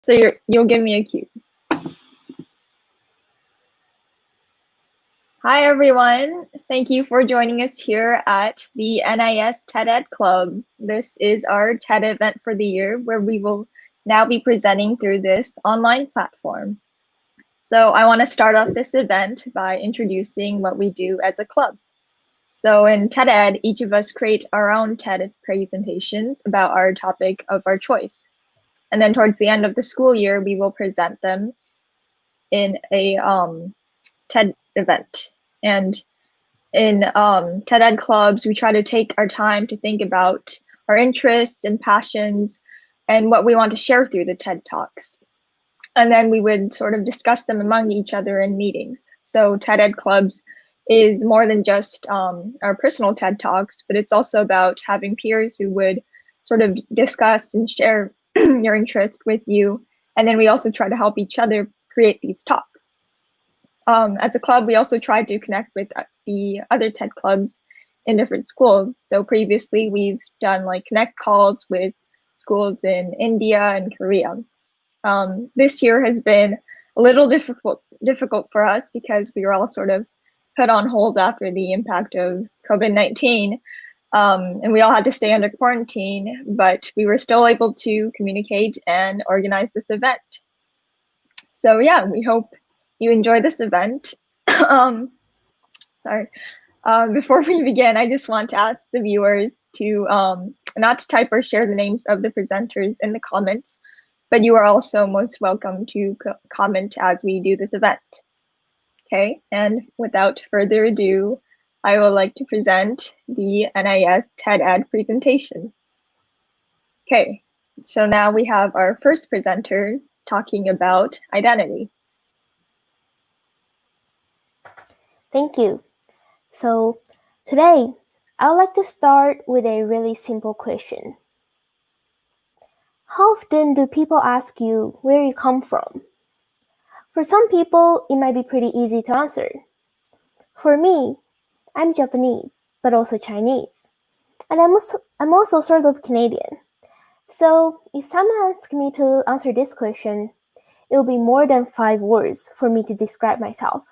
So you'll give me a cue. Hi everyone. Thank you for joining us here at the NIS TED-Ed Club. This is our TED event for the year where we will now be presenting through this online platform. So I want to start off this event by introducing what we do as a club. So in TED-Ed, each of us create our own TED presentations about our topic of our choice. And then towards the end of the school year, we will present them in a TED event. And in TED-Ed clubs, we try to take our time to think about our interests and passions and what we want to share through the TED Talks. And then we would sort of discuss them among each other in meetings. So TED-Ed clubs is more than just our personal TED Talks, but it's also about having peers who would sort of discuss and share your interest with you. And then we also try to help each other create these talks. As a club, we also try to connect with the other TED clubs in different schools. So previously, we've done like connect calls with schools in India and Korea. This year has been a little difficult for us because we were all sort of put on hold after the impact of COVID-19. And we all had to stay under quarantine, but we were still able to communicate and organize this event. So yeah, we hope you enjoy this event. Before we begin, I just want to ask the viewers to not to type or share the names of the presenters in the comments, but you are also most welcome to comment as we do this event. Okay, and without further ado, I would like to present the NIS TED-Ed presentation. Okay, so now we have our first presenter talking about identity. Thank you. So today, I would like to start with a really simple question. How often do people ask you where you come from? For some people, it might be pretty easy to answer. For me, I'm Japanese, but also Chinese. And I'm also sort of Canadian. So if someone asks me to answer this question, it will be more than 5 words for me to describe myself.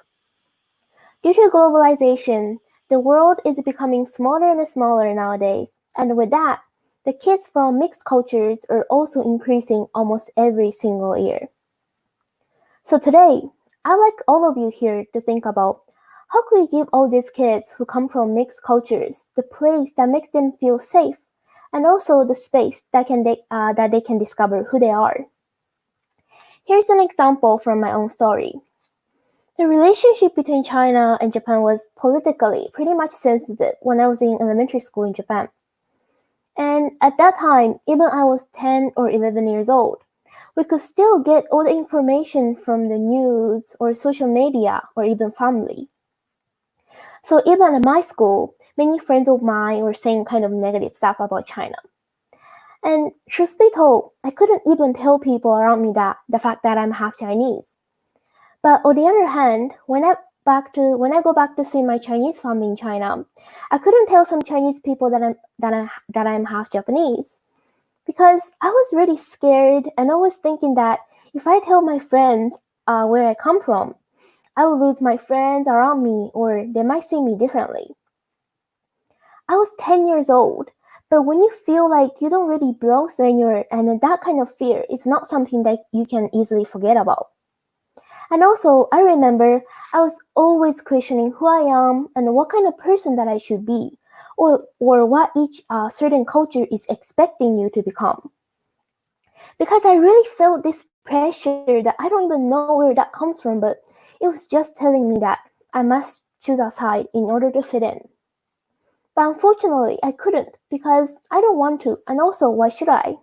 Due to globalization, the world is becoming smaller and smaller nowadays, and with that, the kids from mixed cultures are also increasing almost every single year. So today, I'd like all of you here to think about how could we give all these kids who come from mixed cultures the place that makes them feel safe, and also the space that they can discover who they are. Here's an example from my own story. The relationship between China and Japan was politically pretty much sensitive when I was in elementary school in Japan. And at that time, even I was 10 or 11 years old, we could still get all the information from the news or social media or even family. So even at my school, many friends of mine were saying kind of negative stuff about China. And truth be told, I couldn't even tell people around me that the fact that I'm half Chinese. But on the other hand, when I go back to see my Chinese family in China, I couldn't tell some Chinese people that I'm half Japanese, because I was really scared, and I was thinking that if I tell my friends where I come from, I will lose my friends around me, or they might see me differently. I was 10 years old, but when you feel like you don't really belong anywhere, and that kind of fear, it's not something that you can easily forget about. And also, I remember I was always questioning who I am and what kind of person that I should be, or what each certain culture is expecting you to become. Because I really felt this pressure that I don't even know where that comes from, but it was just telling me that I must choose a side in order to fit in. But unfortunately, I couldn't, because I don't want to, and also, why should I?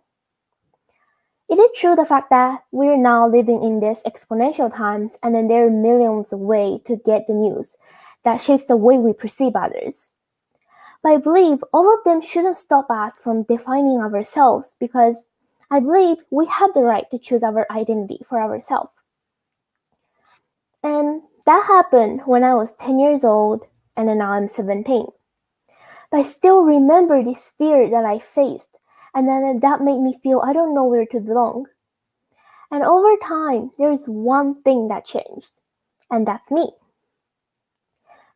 It is true the fact that we're now living in these exponential times, and then there are millions of ways to get the news that shapes the way we perceive others. But I believe all of them shouldn't stop us from defining ourselves, because I believe we have the right to choose our identity for ourselves. And that happened when I was 10 years old, and then now I'm 17. But I still remember this fear that I faced, and then that made me feel I don't know where to belong. And over time, there is one thing that changed, and that's me.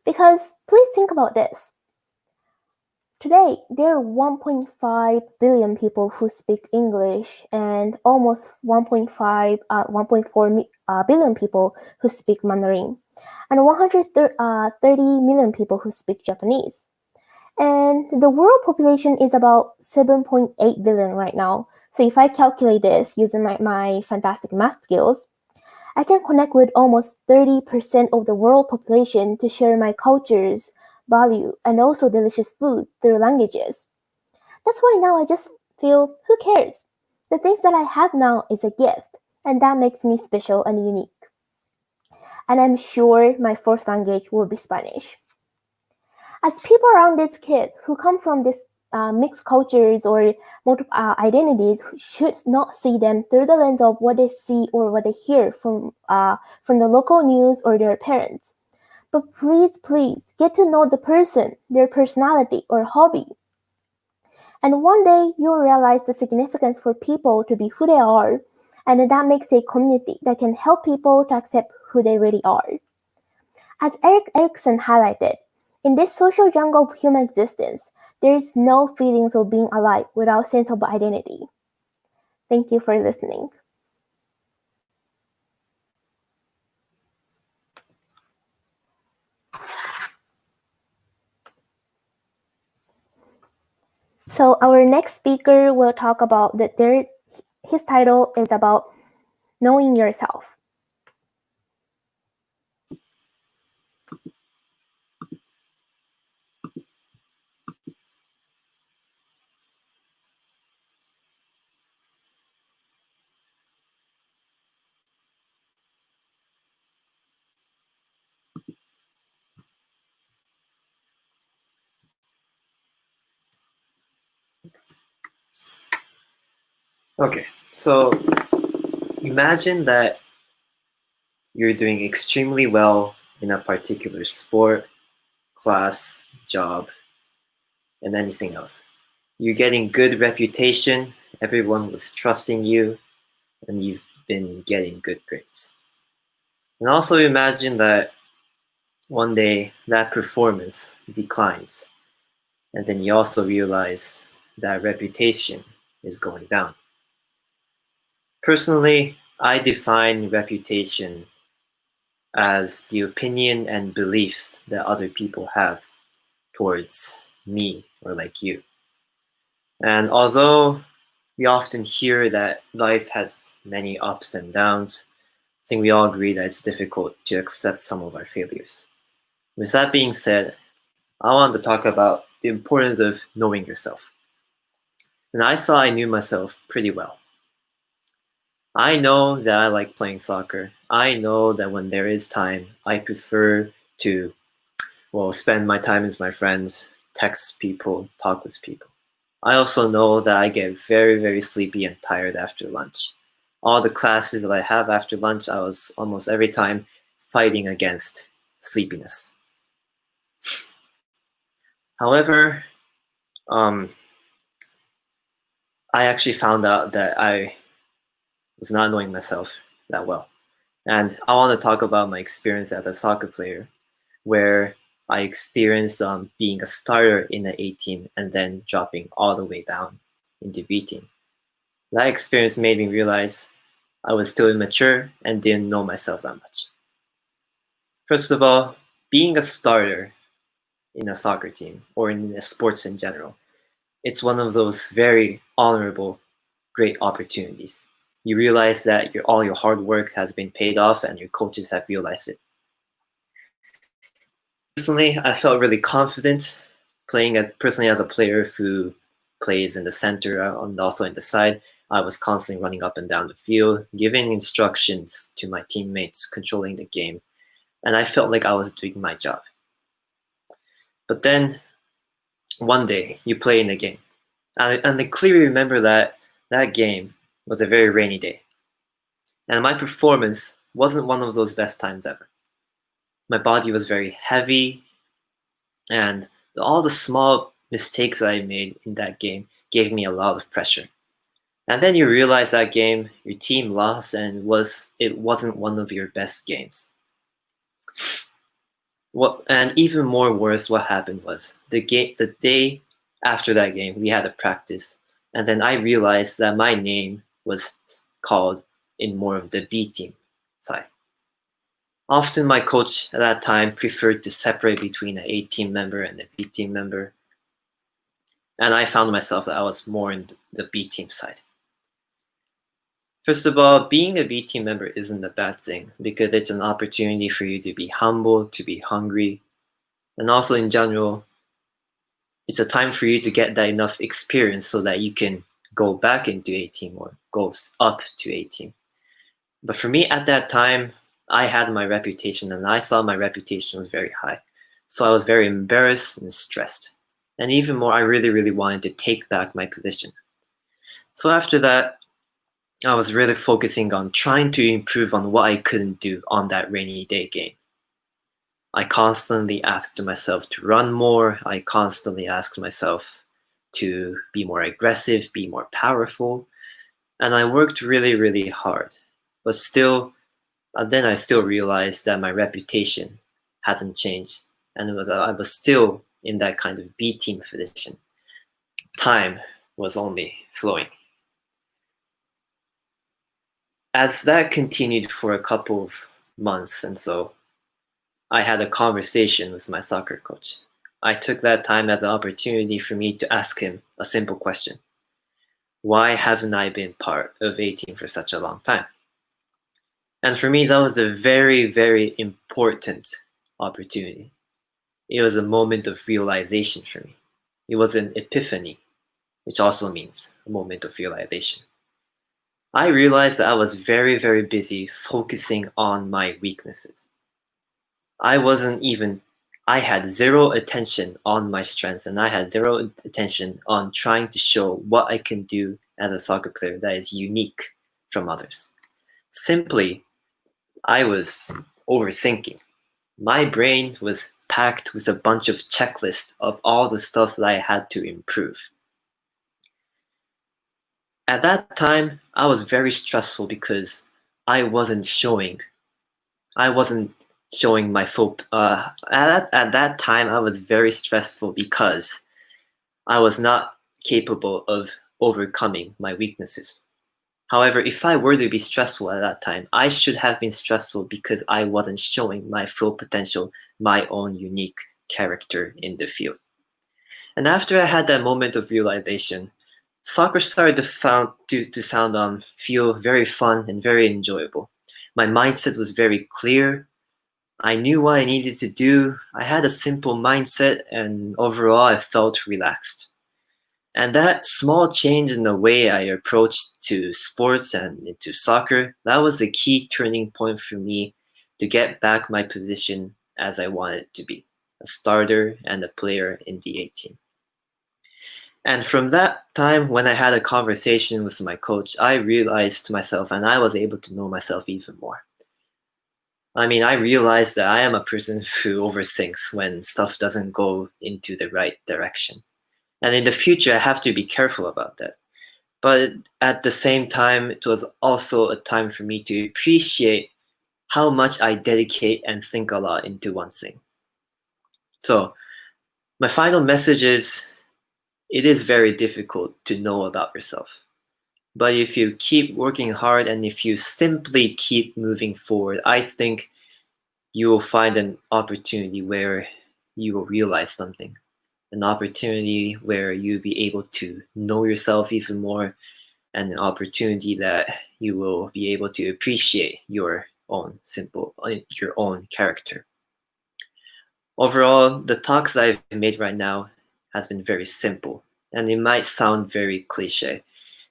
Because please think about this. Today, there are 1.5 billion people who speak English and almost 1.4 billion people who speak Mandarin, and 130 million people who speak Japanese. And the world population is about 7.8 billion right now. So if I calculate this using my fantastic math skills, I can connect with almost 30% of the world population to share my cultures, value, and also delicious food through languages. That's why now I just feel, who cares? The things that I have now is a gift, and that makes me special and unique. And I'm sure my first language will be Spanish. As people around these kids who come from these mixed cultures or multiple identities should not see them through the lens of what they see or what they hear from the local news or their parents. But please get to know the person, their personality or hobby. And one day you'll realize the significance for people to be who they are, and that makes a community that can help people to accept who they really are. As Erik Erikson highlighted, in this social jungle of human existence, there is no feelings of being alive without sense of identity. Thank you for listening. So our next speaker will talk about his title is about knowing yourself. Okay, so imagine that you're doing extremely well in a particular sport, class, job, and anything else. You're getting good reputation, everyone was trusting you, and you've been getting good grades. And also imagine that one day that performance declines, and then you also realize that reputation is going down. Personally, I define reputation as the opinion and beliefs that other people have towards me or like you. And although we often hear that life has many ups and downs, I think we all agree that it's difficult to accept some of our failures. With that being said, I want to talk about the importance of knowing yourself. And I saw I knew myself pretty well. I know that I like playing soccer. I know that when there is time, I prefer to, spend my time with my friends, text people, talk with people. I also know that I get very, very sleepy and tired after lunch. All the classes that I have after lunch, I was almost every time fighting against sleepiness. However, I actually found out that I was not knowing myself that well. And I want to talk about my experience as a soccer player, where I experienced being a starter in the A team and then dropping all the way down into B team. That experience made me realize I was still immature and didn't know myself that much. First of all, being a starter in a soccer team or in sports in general, it's one of those very honorable, great opportunities. You realize that all your hard work has been paid off and your coaches have realized it. Personally, I felt really confident personally as a player who plays in the center and also in the side. I was constantly running up and down the field, giving instructions to my teammates, controlling the game, and I felt like I was doing my job. But then one day you play in a game, and I clearly remember that game was a very rainy day, and my performance wasn't one of those best times ever. My body was very heavy, and all the small mistakes that I made in that game gave me a lot of pressure. And then you realize that game, your team lost, and it wasn't one of your best games. And even more worse, what happened was the day after that game, we had a practice, and then I realized that my name was called in more of the B team side. Often my coach at that time preferred to separate between an A team member and a B team member, and I found myself that I was more in the B team side. First of all, being a B team member isn't a bad thing because it's an opportunity for you to be humble, to be hungry, and also in general, it's a time for you to get that enough experience so that you can go back into A team or go up to A team. But for me at that time, I had my reputation and I saw my reputation was very high. So I was very embarrassed and stressed. And even more, I really, really wanted to take back my position. So after that, I was really focusing on trying to improve on what I couldn't do on that rainy day game. I constantly asked myself to run more. I constantly asked myself to be more aggressive, be more powerful. And I worked really, really hard. But still, then I still realized that my reputation hasn't changed. And I was still in that kind of B team position. Time was only flowing. As that continued for a couple of months and so, I had a conversation with my soccer coach. I took that time as an opportunity for me to ask him a simple question. Why haven't I been part of A team for such a long time? And for me, that was a very, very important opportunity. It was a moment of realization for me. It was an epiphany, which also means a moment of realization. I realized that I was very, very busy focusing on my weaknesses. I had zero attention on my strengths and I had zero attention on trying to show what I can do as a soccer player that is unique from others. Simply, I was overthinking. My brain was packed with a bunch of checklists of all the stuff that I had to improve. At that time, I was very stressful because I wasn't showing my full. At that time, I was very stressful because I was not capable of overcoming my weaknesses. However, if I were to be stressful at that time, I should have been stressful because I wasn't showing my full potential, my own unique character in the field. And after I had that moment of realization, soccer started to feel very fun and very enjoyable. My mindset was very clear. I knew what I needed to do. I had a simple mindset, and overall, I felt relaxed. And that small change in the way I approached to sports and into soccer, that was the key turning point for me to get back my position as I wanted to be, a starter and a player in the A team. And from that time, when I had a conversation with my coach, I realized to myself, and I was able to know myself even more. I realized that I am a person who overthinks when stuff doesn't go into the right direction. And in the future, I have to be careful about that. But at the same time, it was also a time for me to appreciate how much I dedicate and think a lot into one thing. So, my final message is it is very difficult to know about yourself. But if you keep working hard and if you simply keep moving forward, I think you will find an opportunity where you will realize something. An opportunity where you'll be able to know yourself even more, and an opportunity that you will be able to appreciate your own character. Overall, the talks I've made right now has been very simple, and it might sound very cliche,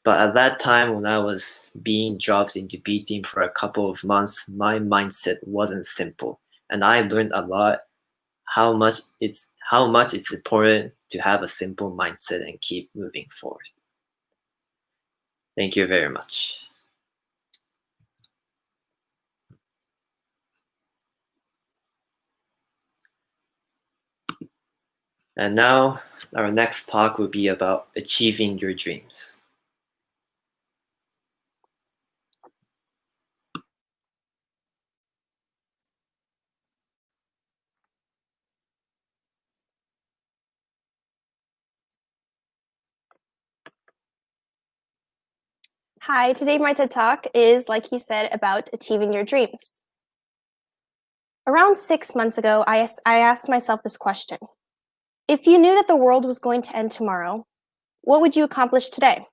but at that time when I was being dropped into B team for a couple of months, my mindset wasn't simple, and I learned a lot how much it's important to have a simple mindset and keep moving forward. Thank you very much. And now our next talk will be about achieving your dreams. Hi, today my TED Talk is, like he said, about achieving your dreams. Around 6 months ago, I asked myself this question. If you knew that the world was going to end tomorrow, what would you accomplish today?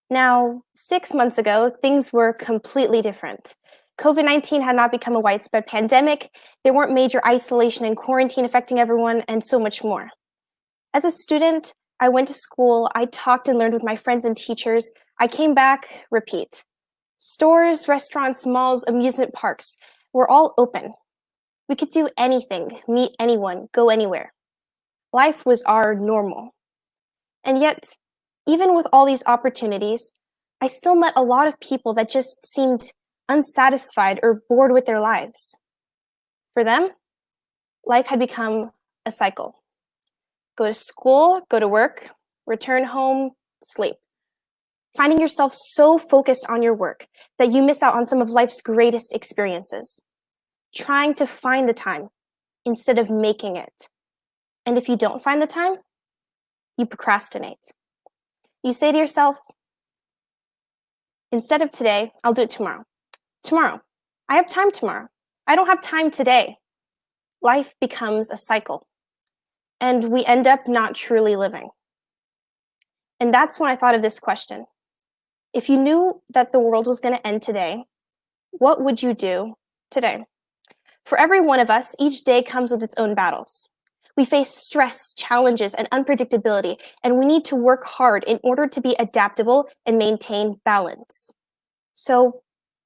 Now, 6 months ago, things were completely different. COVID-19 had not become a widespread pandemic, there weren't major isolation and quarantine affecting everyone, and so much more. As a student, I went to school, I talked and learned with my friends and teachers, I came back, repeat. Stores, restaurants, malls, amusement parks were all open. We could do anything, meet anyone, go anywhere. Life was our normal. And yet, even with all these opportunities, I still met a lot of people that just seemed unsatisfied or bored with their lives. For them, life had become a cycle. Go to school, go to work, return home, sleep. Finding yourself so focused on your work that you miss out on some of life's greatest experiences. Trying to find the time instead of making it. And if you don't find the time, you procrastinate. You say to yourself, instead of today, I'll do it tomorrow. Tomorrow. I have time tomorrow. I don't have time today. Life becomes a cycle. And we end up not truly living. And that's when I thought of this question. If you knew that the world was going to end today, what would you do today? For every one of us, each day comes with its own battles. We face stress, challenges, and unpredictability, and we need to work hard in order to be adaptable and maintain balance. So,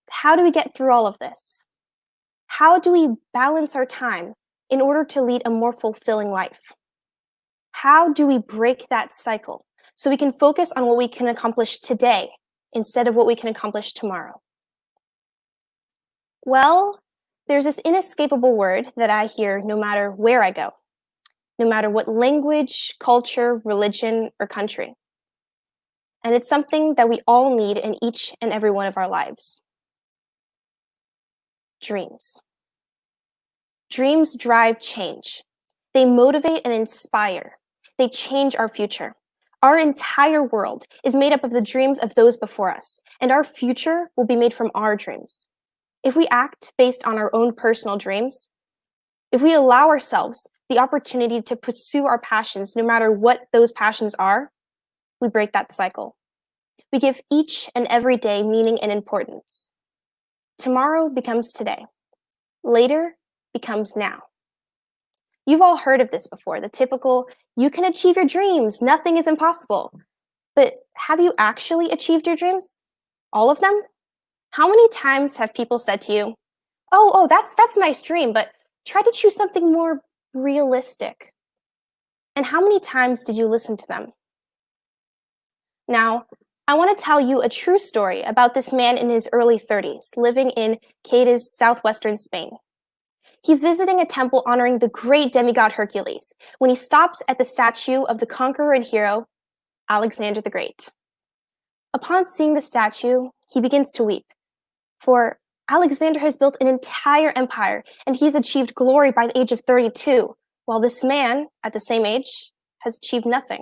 how do we get through all of this? How do we balance our time in order to lead a more fulfilling life? How do we break that cycle so we can focus on what we can accomplish today instead of what we can accomplish tomorrow? Well, there's this inescapable word that I hear no matter where I go, no matter what language, culture, religion, or country. And it's something that we all need in each and every one of our lives. Dreams. Dreams drive change. They motivate and inspire. They change our future. Our entire world is made up of the dreams of those before us, and our future will be made from our dreams. If we act based on our own personal dreams, if we allow ourselves the opportunity to pursue our passions, no matter what those passions are, we break that cycle. We give each and every day meaning and importance. Tomorrow becomes today. Later becomes now. You've all heard of this before, the typical, you can achieve your dreams, nothing is impossible. But have you actually achieved your dreams? All of them? How many times have people said to you, oh, that's a nice dream, but try to choose something more realistic? And how many times did you listen to them? Now, I want to tell you a true story about this man in his early 30s, living in Cadiz, southwestern Spain. He's visiting a temple honoring the great demigod Hercules when he stops at the statue of the conqueror and hero, Alexander the Great. Upon seeing the statue, he begins to weep, for Alexander has built an entire empire and he's achieved glory by the age of 32, while this man, at the same age, has achieved nothing.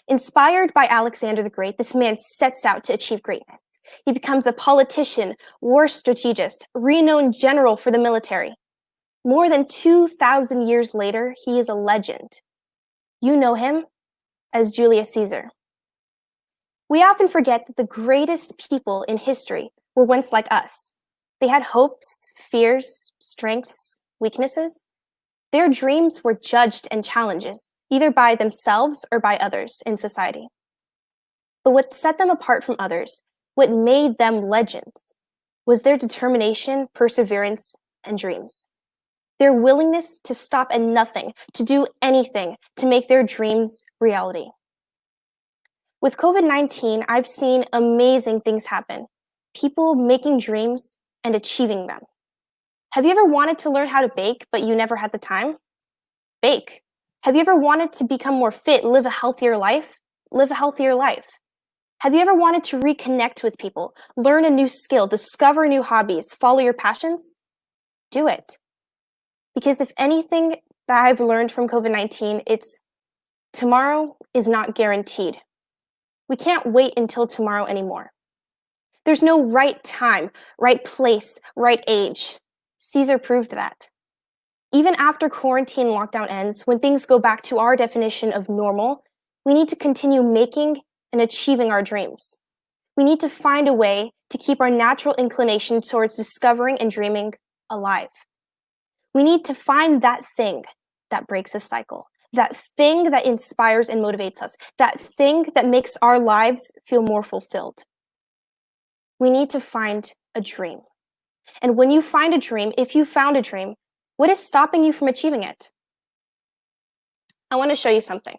Inspired by Alexander the Great, this man sets out to achieve greatness. He becomes a politician, war strategist, renowned general for the military. More than 2,000 years later, he is a legend. You know him as Julius Caesar. We often forget that the greatest people in history were once like us. They had hopes, fears, strengths, weaknesses. Their dreams were judged and challenges, either by themselves or by others in society. But what set them apart from others, what made them legends, was their determination, perseverance, and dreams. Their willingness to stop at nothing, to do anything to make their dreams reality. With COVID-19, I've seen amazing things happen. People making dreams and achieving them. Have you ever wanted to learn how to bake, but you never had the time? Bake. Have you ever wanted to become more fit, live a healthier life? Live a healthier life. Have you ever wanted to reconnect with people, learn a new skill, discover new hobbies, follow your passions? Do it. Because if anything that I've learned from COVID-19, it's tomorrow is not guaranteed. We can't wait until tomorrow anymore. There's no right time, right place, right age. Caesar proved that. Even after quarantine lockdown ends, when things go back to our definition of normal, we need to continue making and achieving our dreams. We need to find a way to keep our natural inclination towards discovering and dreaming alive. We need to find that thing that breaks a cycle, that thing that inspires and motivates us, that thing that makes our lives feel more fulfilled. We need to find a dream. And when you find a dream, if you found a dream, what is stopping you from achieving it? I want to show you something.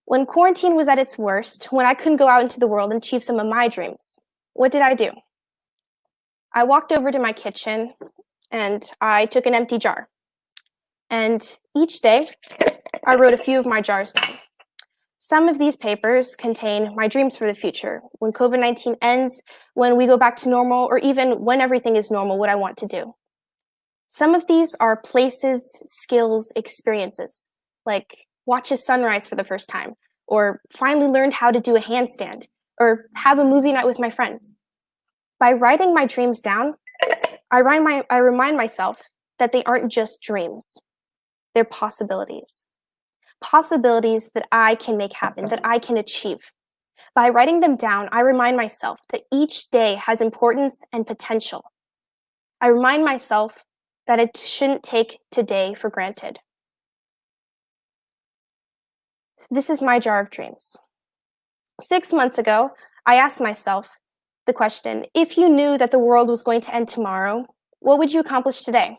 When quarantine was at its worst, when I couldn't go out into the world and achieve some of my dreams, what did I do? I walked over to my kitchen and I took an empty jar. And each day, I wrote a few of my jars down. Some of these papers contain my dreams for the future, when COVID-19 ends, when we go back to normal, or even when everything is normal, what I want to do. Some of these are places, skills, experiences, like watch a sunrise for the first time, or finally learned how to do a handstand, or have a movie night with my friends. By writing my dreams down, I remind myself that they aren't just dreams. They're possibilities. Possibilities that I can make happen, that I can achieve. By writing them down, I remind myself that each day has importance and potential. I remind myself that I shouldn't take today for granted. This is my jar of dreams. 6 months ago, I asked myself the question, if you knew that the world was going to end tomorrow, what would you accomplish today?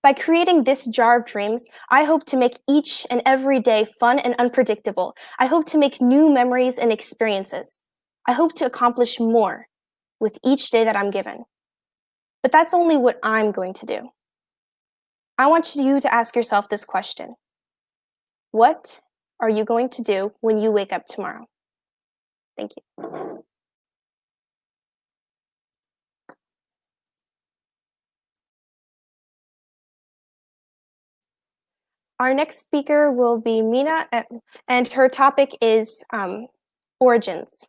By creating this jar of dreams, I hope to make each and every day fun and unpredictable. I hope to make new memories and experiences. I hope to accomplish more with each day that I'm given. But that's only what I'm going to do. I want you to ask yourself this question. What are you going to do when you wake up tomorrow? Thank you. Our next speaker will be Mina, and her topic is origins.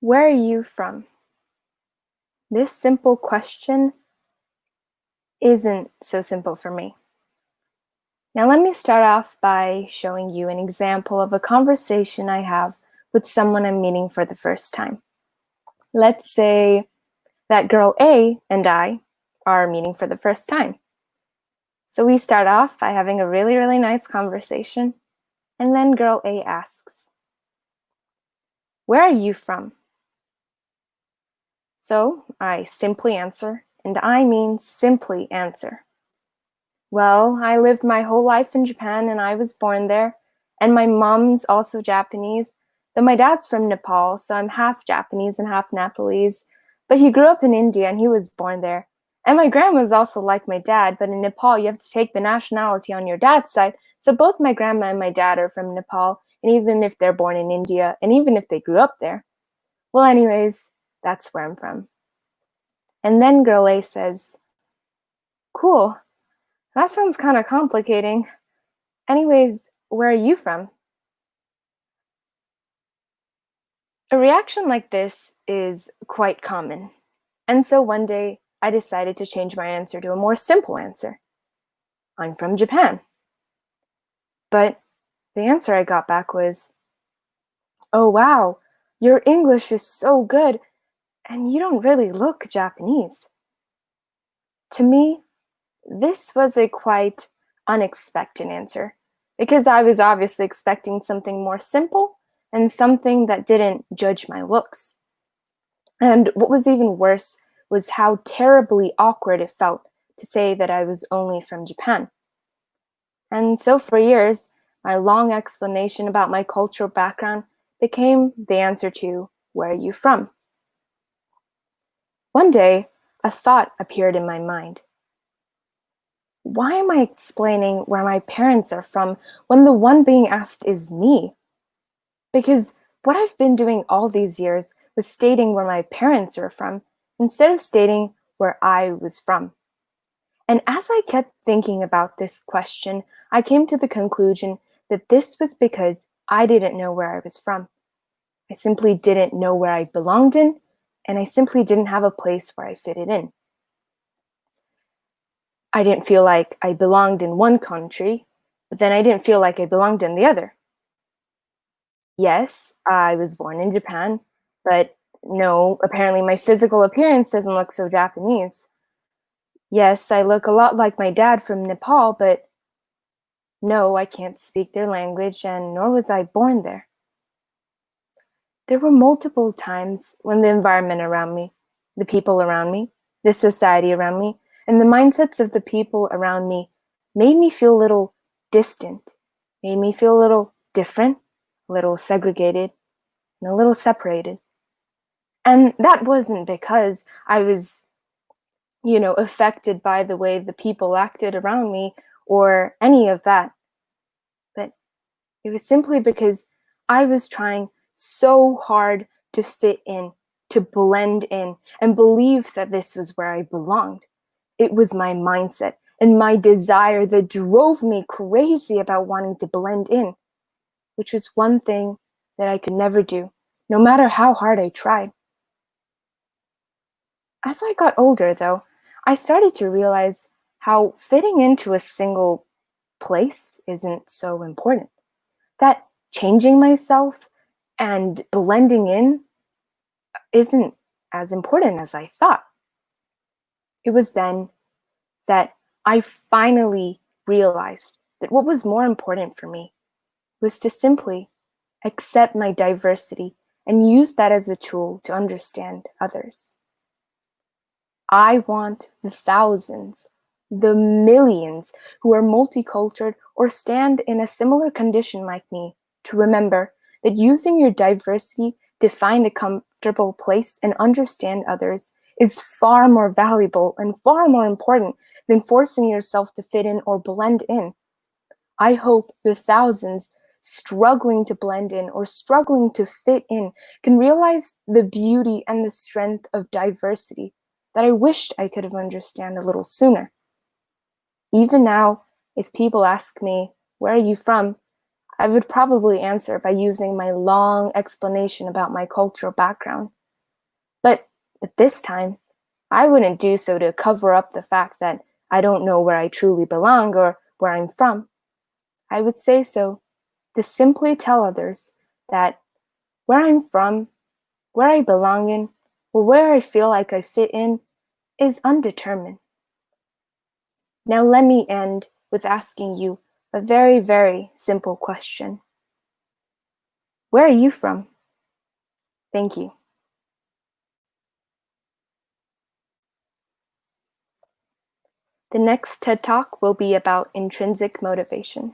Where are you from? This simple question isn't so simple for me. Now let me start off by showing you an example of a conversation I have with someone I'm meeting for the first time. Let's say that girl A and I are meeting for the first time. So we start off by having a really, really nice conversation, and then girl A asks, "Where are you from?" So I simply answer, and I mean simply answer. Well, I lived my whole life in Japan and I was born there, and my mom's also Japanese, though my dad's from Nepal, so I'm half Japanese and half Nepalese, but he grew up in India and he was born there. And my grandma's also like my dad, but in Nepal you have to take the nationality on your dad's side, so both my grandma and my dad are from Nepal, and even if they're born in India, and even if they grew up there. Well, anyways, that's where I'm from. And then girl A says, "Cool. That sounds kind of complicating. Anyways, where are you from?" A reaction like this is quite common. And so one day, I decided to change my answer to a more simple answer. I'm from Japan. But the answer I got back was, "Oh wow, your English is so good, and you don't really look Japanese." To me, this was a quite unexpected answer, because I was obviously expecting something more simple and something that didn't judge my looks. And what was even worse was how terribly awkward it felt to say that I was only from Japan. And so for years, my long explanation about my cultural background became the answer to, "Where are you from?" One day, a thought appeared in my mind. Why am I explaining where my parents are from when the one being asked is me? Because what I've been doing all these years was stating where my parents were from instead of stating where I was from. And as I kept thinking about this question, I came to the conclusion that this was because I didn't know where I was from. I simply didn't know where I belonged in, and I simply didn't have a place where I fitted in. I didn't feel like I belonged in one country, but then I didn't feel like I belonged in the other. Yes, I was born in Japan, but no, apparently my physical appearance doesn't look so Japanese. Yes, I look a lot like my dad from Nepal, but no, I can't speak their language, and nor was I born there. There were multiple times when the environment around me, the people around me, the society around me, and the mindsets of the people around me made me feel a little distant, made me feel a little different, a little segregated, and a little separated. And that wasn't because I was, affected by the way the people acted around me or any of that. But it was simply because I was trying so hard to fit in, to blend in, and believe that this was where I belonged. It was my mindset and my desire that drove me crazy about wanting to blend in, which was one thing that I could never do, no matter how hard I tried. As I got older, though, I started to realize how fitting into a single place isn't so important. That changing myself and blending in isn't as important as I thought. It was then that I finally realized that what was more important for me was to simply accept my diversity and use that as a tool to understand others. I want the thousands, the millions who are multicultural or stand in a similar condition like me to remember that using your diversity to find a comfortable place and understand others is far more valuable and far more important than forcing yourself to fit in or blend in. I hope the thousands struggling to blend in or struggling to fit in can realize the beauty and the strength of diversity that I wished I could have understood a little sooner. Even now, if people ask me, "Where are you from?" I would probably answer by using my long explanation about my cultural background. But at this time, I wouldn't do so to cover up the fact that I don't know where I truly belong or where I'm from. I would say so to simply tell others that where I'm from, where I belong in, or where I feel like I fit in is undetermined. Now let me end with asking you a very, very simple question. Where are you from? Thank you. The next TED Talk will be about intrinsic motivation.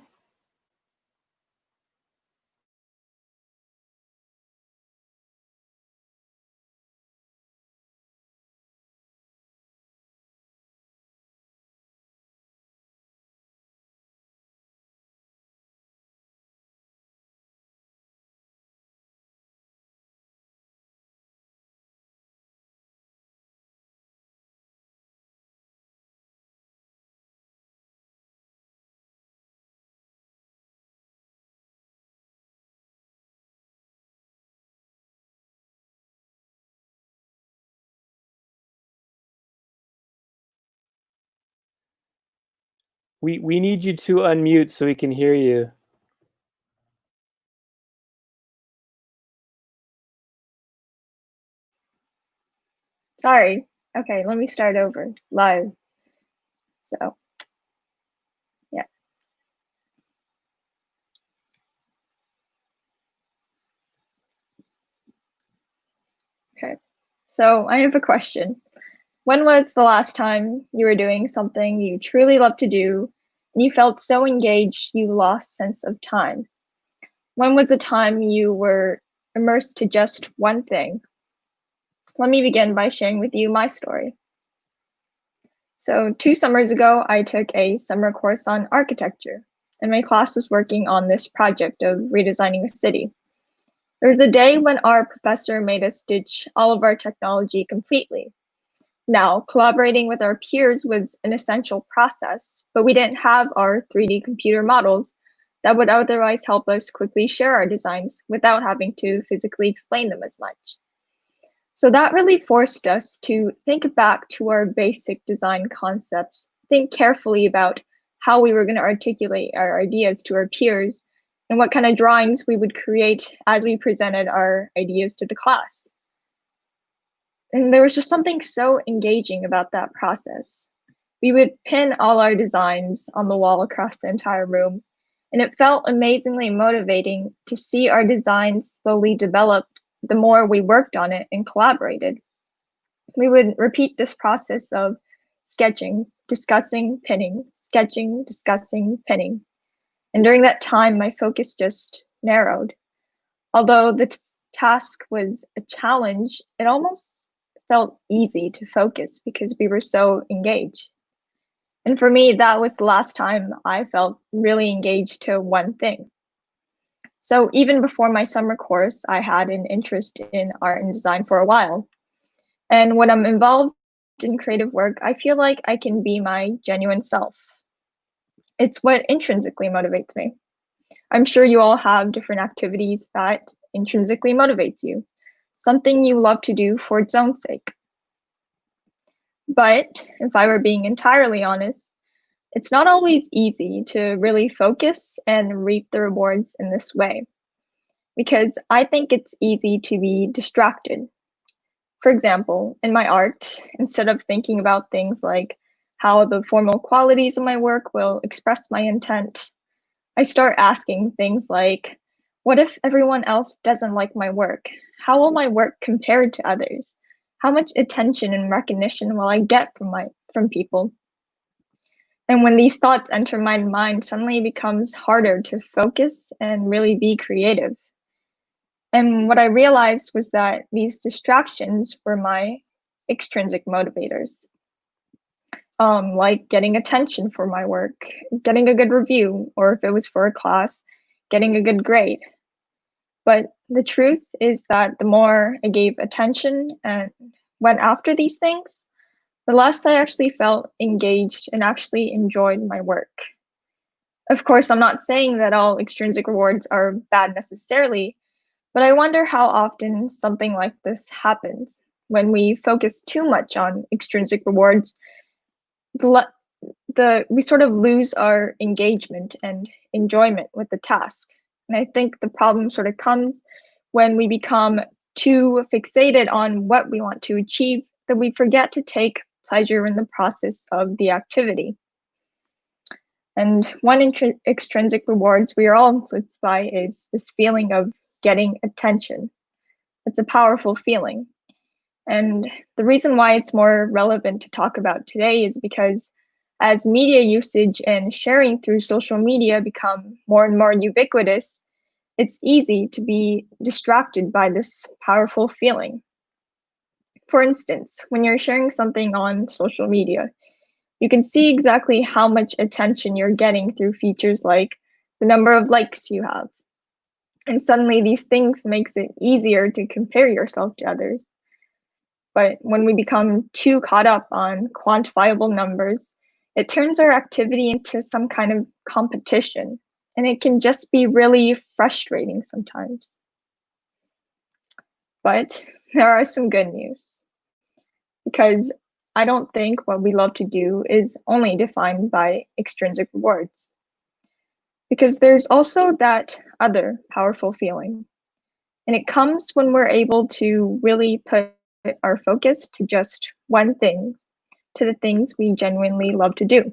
We need you to unmute so we can hear you. Sorry. Okay, let me start over live. So, yeah. Okay. So, I have a question. When was the last time you were doing something you truly love to do and you felt so engaged you lost sense of time? When was the time you were immersed to just one thing? Let me begin by sharing with you my story. So 2 summers ago, I took a summer course on architecture, and my class was working on this project of redesigning a city. There was a day when our professor made us ditch all of our technology completely. Now, collaborating with our peers was an essential process, but we didn't have our 3D computer models that would otherwise help us quickly share our designs without having to physically explain them as much. So that really forced us to think back to our basic design concepts, think carefully about how we were going to articulate our ideas to our peers, and what kind of drawings we would create as we presented our ideas to the class. And there was just something so engaging about that process. We would pin all our designs on the wall across the entire room, and it felt amazingly motivating to see our designs slowly develop the more we worked on it and collaborated. We would repeat this process of sketching, discussing, pinning, sketching, discussing, pinning. And during that time, my focus just narrowed. Although the task was a challenge, it almost felt easy to focus because we were so engaged. And for me, that was the last time I felt really engaged to one thing. So even before my summer course, I had an interest in art and design for a while. And when I'm involved in creative work, I feel like I can be my genuine self. It's what intrinsically motivates me. I'm sure you all have different activities that intrinsically motivates you, something you love to do for its own sake. But if I were being entirely honest, it's not always easy to really focus and reap the rewards in this way, because I think it's easy to be distracted. For example, in my art, instead of thinking about things like how the formal qualities of my work will express my intent, I start asking things like, what if everyone else doesn't like my work? How will my work compare to others? How much attention and recognition will I get from people? And when these thoughts enter my mind, suddenly it becomes harder to focus and really be creative. And what I realized was that these distractions were my extrinsic motivators, like getting attention for my work, getting a good review, or if it was for a class, getting a good grade. But the truth is that the more I gave attention and went after these things, the less I actually felt engaged and actually enjoyed my work. Of course, I'm not saying that all extrinsic rewards are bad necessarily, but I wonder how often something like this happens. When we focus too much on extrinsic rewards, we sort of lose our engagement and enjoyment with the task. And I think the problem sort of comes when we become too fixated on what we want to achieve that we forget to take pleasure in the process of the activity. And one extrinsic rewards we are all influenced by is this feeling of getting attention. It's a powerful feeling. And the reason why it's more relevant to talk about today is because as media usage and sharing through social media become more and more ubiquitous, it's easy to be distracted by this powerful feeling. For instance, when you're sharing something on social media, you can see exactly how much attention you're getting through features like the number of likes you have. And suddenly these things makes it easier to compare yourself to others. But when we become too caught up on quantifiable numbers, it turns our activity into some kind of competition, and it can just be really frustrating sometimes. But there are some good news, because I don't think what we love to do is only defined by extrinsic rewards. Because there's also that other powerful feeling, and it comes when we're able to really put our focus to just one thing, to the things we genuinely love to do.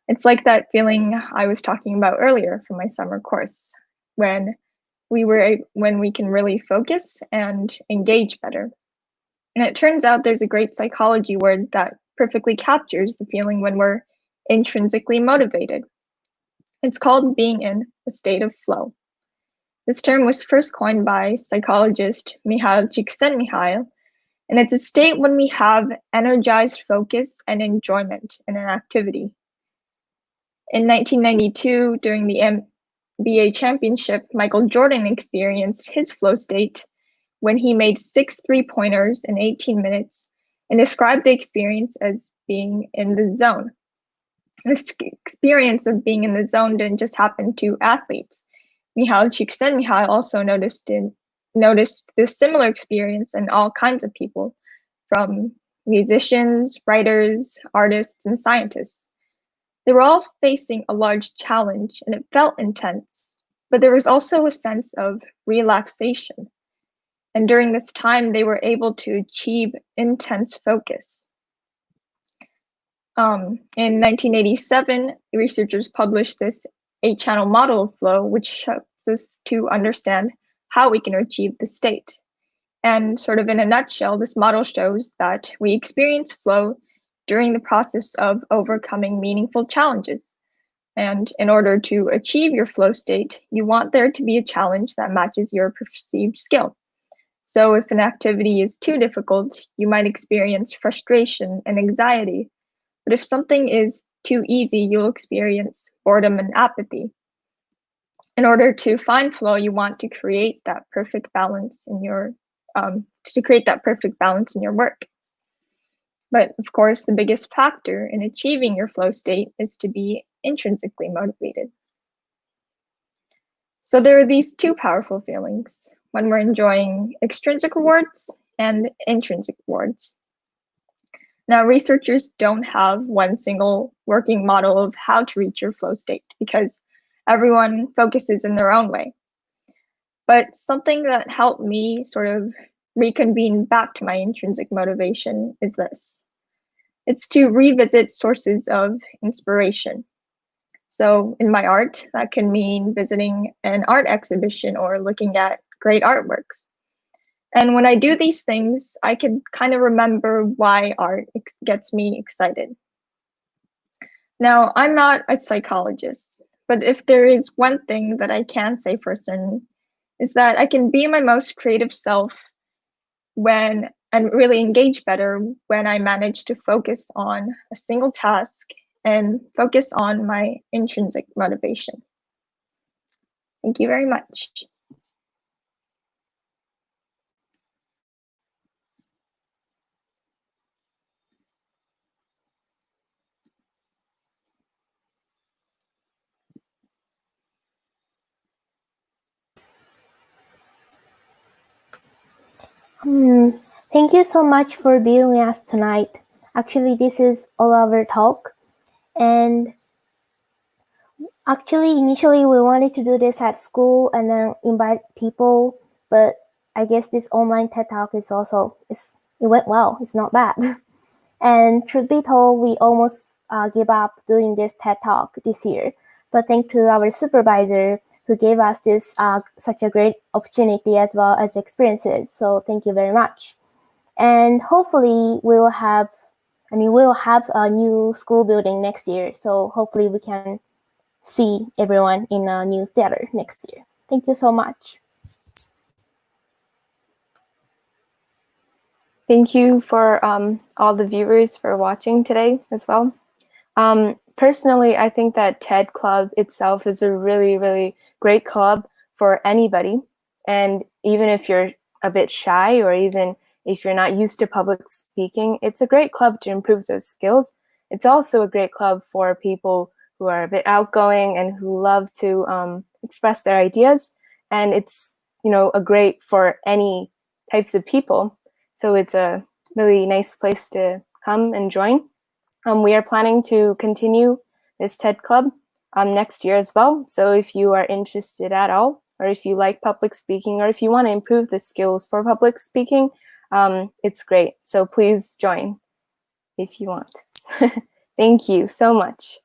It's like that feeling I was talking about earlier from my summer course, when we can really focus and engage better. And it turns out there's a great psychology word that perfectly captures the feeling when we're intrinsically motivated. It's called being in a state of flow. This term was first coined by psychologist Mihail Csikszentmihalyi, And it's a state when we have energized focus and enjoyment in an activity. In 1992, during the NBA championship, Michael Jordan experienced his flow state when he made 6 3-pointers in 18 minutes and described the experience as being in the zone. This experience of being in the zone didn't just happen to athletes. Mihaly Csikszentmihalyi also noticed this similar experience in all kinds of people, from musicians, writers, artists, and scientists. They were all facing a large challenge, and it felt intense, but there was also a sense of relaxation. And during this time, they were able to achieve intense focus. In 1987, researchers published this 8-channel model of flow, which helps us to understand how we can achieve the state. And sort of in a nutshell, this model shows that we experience flow during the process of overcoming meaningful challenges. And in order to achieve your flow state, you want there to be a challenge that matches your perceived skill. So if an activity is too difficult, you might experience frustration and anxiety. But if something is too easy, you'll experience boredom and apathy. In order to find flow, you want to create that perfect balance in your work. But of course, the biggest factor in achieving your flow state is to be intrinsically motivated. So there are these two powerful feelings when we're enjoying extrinsic rewards and intrinsic rewards. Now, researchers don't have one single working model of how to reach your flow state because everyone focuses in their own way. But something that helped me sort of reconvene back to my intrinsic motivation is this. It's to revisit sources of inspiration. So in my art, that can mean visiting an art exhibition or looking at great artworks. And when I do these things, I can kind of remember why art gets me excited. Now, I'm not a psychologist, but if there is one thing that I can say for certain, is that I can be my most creative self and really engage better when I manage to focus on a single task and focus on my intrinsic motivation. Thank you very much. Thank you so much for being with us tonight. Actually, this is all our talk. And actually, initially, we wanted to do this at school and then invite people. But I guess this online TED Talk it went well. It's not bad. And truth be told, we almost gave up doing this TED Talk this year. But thanks to our supervisor who gave us this such a great opportunity as well as experiences. So thank you very much. And hopefully we'll have a new school building next year. So hopefully we can see everyone in a new theater next year. Thank you so much. Thank you for all the viewers for watching today as well. Personally, I think that TED Club itself is a really, really great club for anybody. And even if you're a bit shy or even if you're not used to public speaking, it's a great club to improve those skills. It's also a great club for people who are a bit outgoing and who love to express their ideas. And it's, a great for any types of people. So it's a really nice place to come and join. We are planning to continue this TED Club next year as well. So if you are interested at all, or if you like public speaking, or if you want to improve the skills for public speaking, it's great. So please join if you want. Thank you so much.